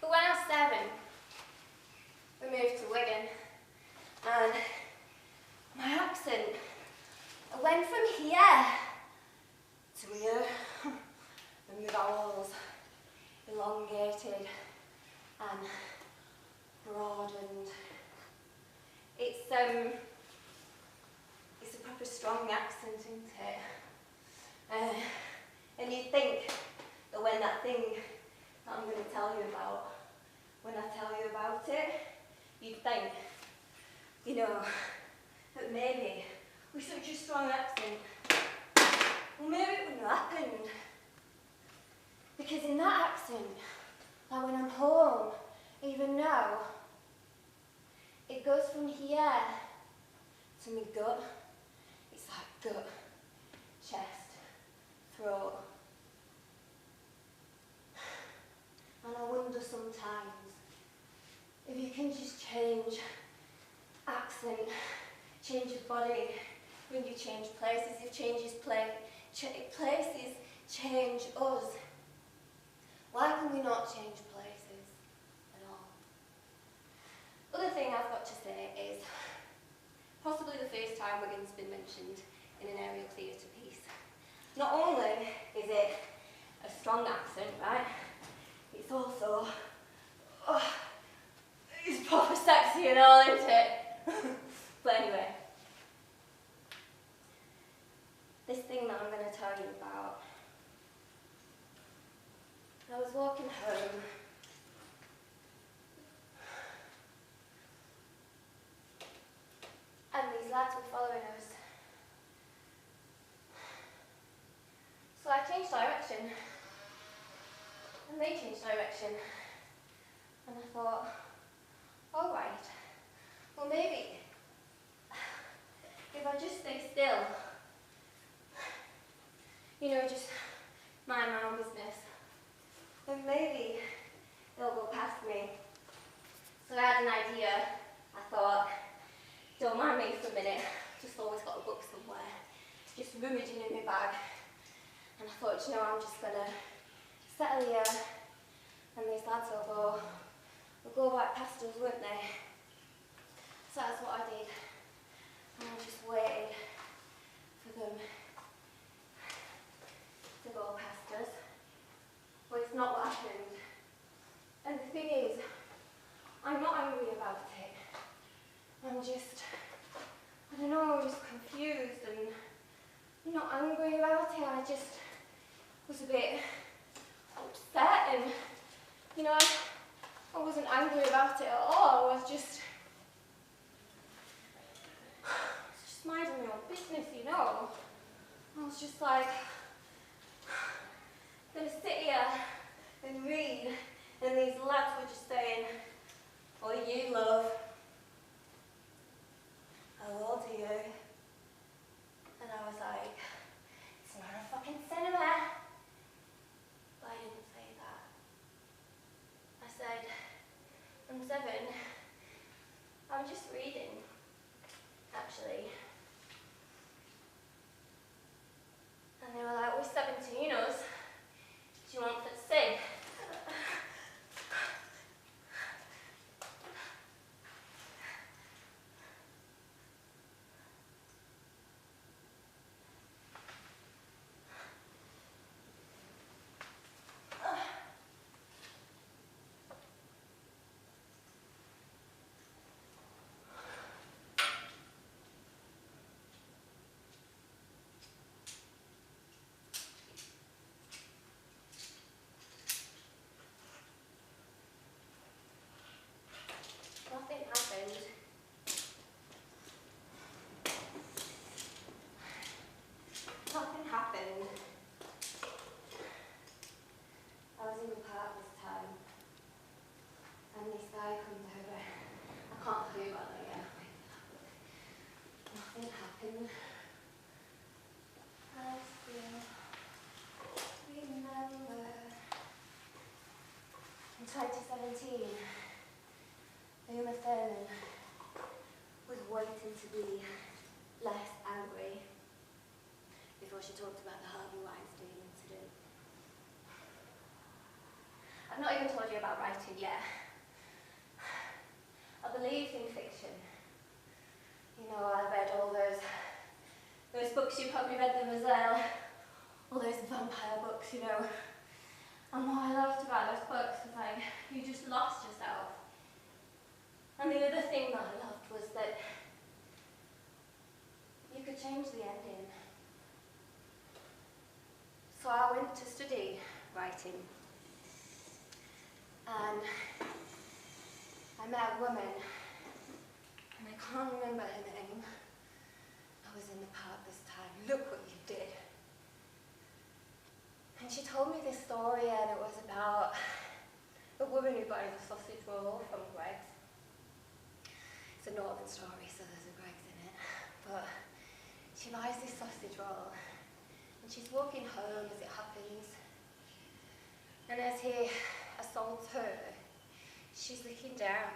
But when I was 7, we moved to Wigan, and my accent, I went from here to here, and the vowels elongated and broadened. It's a proper strong accent, isn't it? And you'd think that when that thing that I'm going to tell you about, when I tell you about it, you'd think, you know, that maybe with such a strong accent, well, maybe it wouldn't have happened. Because in that accent, like when I'm home, even now, it goes from here to my gut. It's like gut, chest, throat. And I wonder sometimes if you can just change accent, change your body, when you change places, it changes places change us. Why can we not change places at all? Other thing I've got to say is possibly the first time Wigan's been mentioned in an aerial theatre piece. Not only is it a strong accent, right? It's also, it's proper sexy and all, isn't it? But anyway, this thing that I'm going to tell you about. I was walking home and these lads were following us. So I changed direction and they changed direction and I thought, alright, well maybe if I just stay still, you know, just mind my own business, then maybe they'll go past me. So I had an idea. I thought, don't mind me for a minute, just always got a book somewhere, just rummaging in my bag. And I thought, you know, I'm just gonna settle here and these lads will go right past us, won't they? So that's what I did. And I just waited for them to go past us. But it's not what happened. And the thing is, I'm not angry about it. I'm just, I don't know, I'm just confused and I'm not angry about it. I just was a bit upset and, you know, I wasn't angry about it at all. I was just minding my own business, you know. I was just like, gonna sit here and read, and these lads were just saying, oh, you love, how old are you? And I was like, it's not a fucking cinema. But I didn't say that. I said, I'm 7. I'm just reading, actually. And they were like, we're 17-ers. Do you want to sing? Nothing happened. Nothing happened. I was in the park this time, and this guy comes over. I can't tell you about that yet. Nothing happened. I still remember in 2017. Uma Thurman was waiting to be less angry before she talked about the Harvey Weinstein incident. not even told you about writing yet. I believed in fiction. You know, I read all those books, you probably read them as well. All those vampire books, you know. And what I loved about those books was like, you just lost yourself. And the other thing that I loved was that you could change the ending. So I went to study writing. And I met a woman, and I can't remember her name. I was in the park this time. Look what you did. And she told me this story, and it was about a woman who buys a sausage roll from Greg's. It's a northern story, so there's a Greg's in it. But she buys this sausage roll, and she's walking home as it happens. And as he assaults her, she's looking down,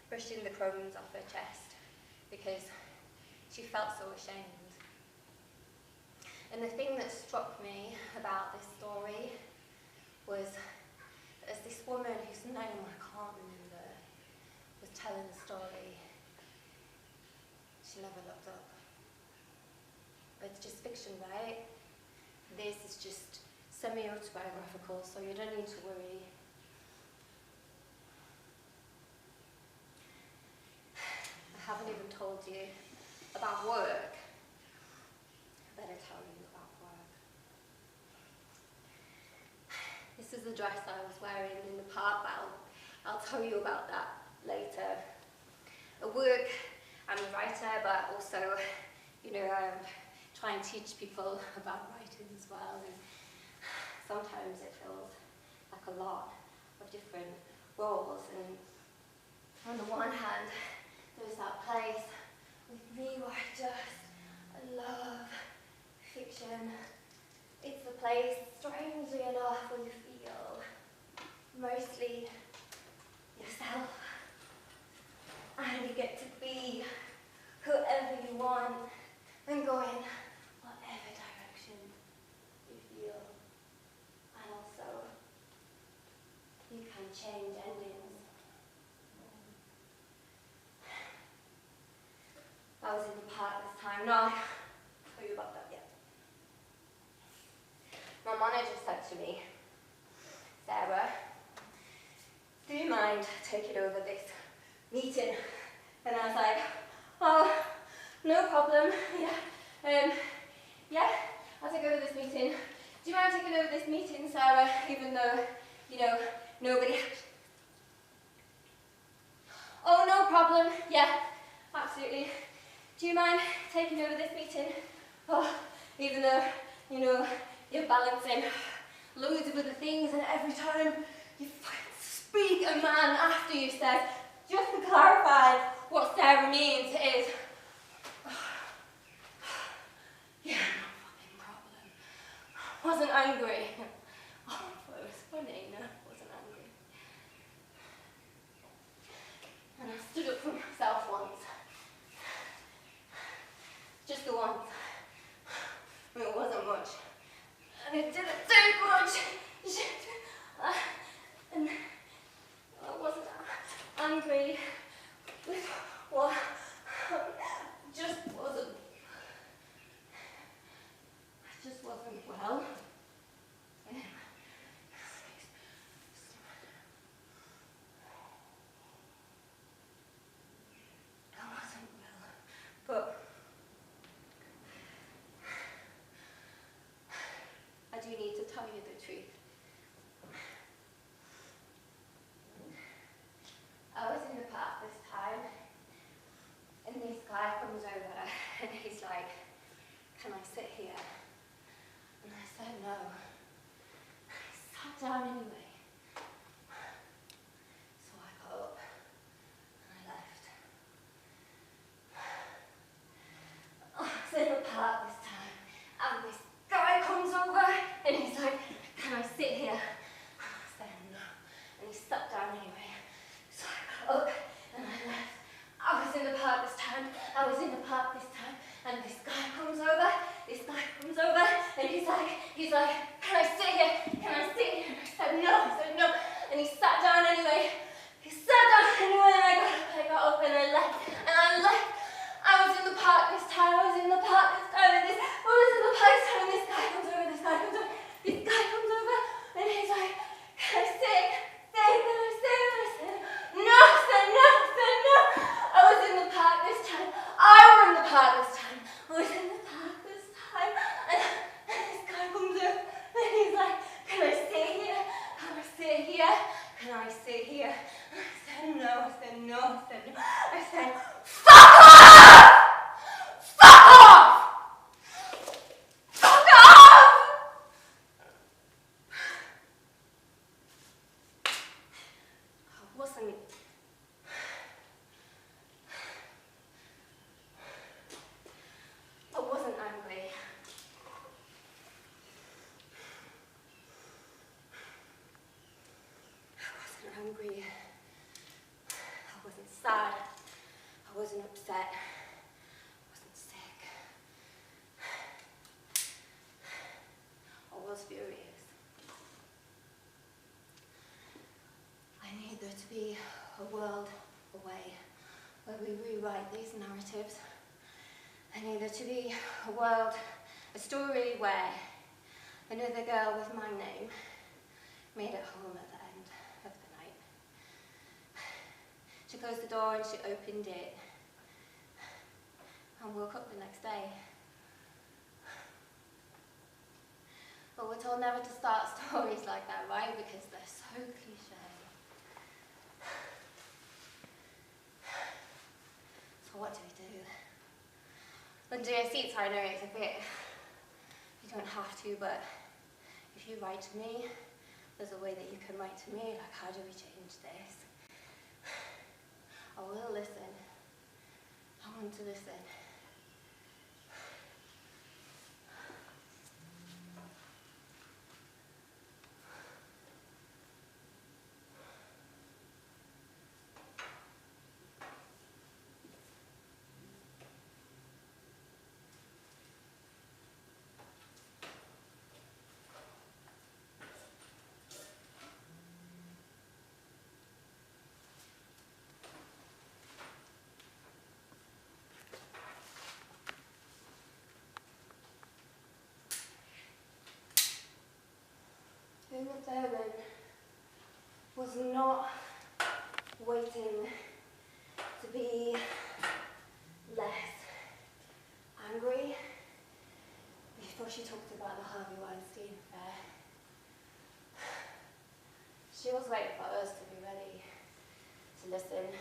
brushing the crumbs off her chest, because she felt so ashamed. And the thing that struck me about this story was that as this woman, whose name I can't remember, was telling the story, she never looked up. But it's just fiction, right? This is just semi-autobiographical, so you don't need to worry. I haven't even told you about work. I better tell you about work. This is the dress I was wearing in the park, but I'll tell you about that later. At work, I'm a writer, but also, you know, I try and teach people about writing as well. And sometimes it feels like a lot of different roles. And on the one hand, there's that place with me where I love fiction. It's the place, strangely enough, where you feel mostly yourself. And you get to be whoever you want and go in whatever direction you feel. And also, you can change endings. I was in the park this time. No, I'll tell you about that yet. My manager said to me, Sarah, do you mind taking over this meeting? And I was like, oh, no problem. Yeah, I'll take over this meeting. Do you mind taking over this meeting, Sarah? Even though, you know, nobody. Oh, no problem. Yeah, absolutely. Do you mind taking over this meeting? Oh, even though, you know, you're balancing loads of other things, and every time you speak, a man after you says, just to clarify what Sarah means is, yeah, no fucking problem. Wasn't angry. Oh, it was funny, no, wasn't angry. And I stood up for myself once. Just the once. It wasn't much. And it didn't take much. And I wasn't angry with what just wasn't. I just wasn't well. I wasn't well. But I do need to tell you the truth. I was in the park this time, and this guy comes over, and he's like, can I sit here? And I said no. He sat down anyway. So I got up, and I left. I was in the park this time, and this guy comes over, and he's like, can I angry. I wasn't sad. I wasn't upset. I wasn't sick. I was furious. I need there to be a world away where we rewrite these narratives. I need there to be a world, a story where another girl with my name made it home at the end of the night. She closed the door and she opened it and woke up the next day. But we're told never to start stories like that, right? Because they're so cliche. So what do we do? Under your seats, I know it's a bit, you don't have to, but if you write to me, there's a way that you can write to me, like how do we change this? I will listen. I want to listen. Uma Thurman was not waiting to be less angry before she talked about the Harvey Weinstein affair. She was waiting for us to be ready to listen.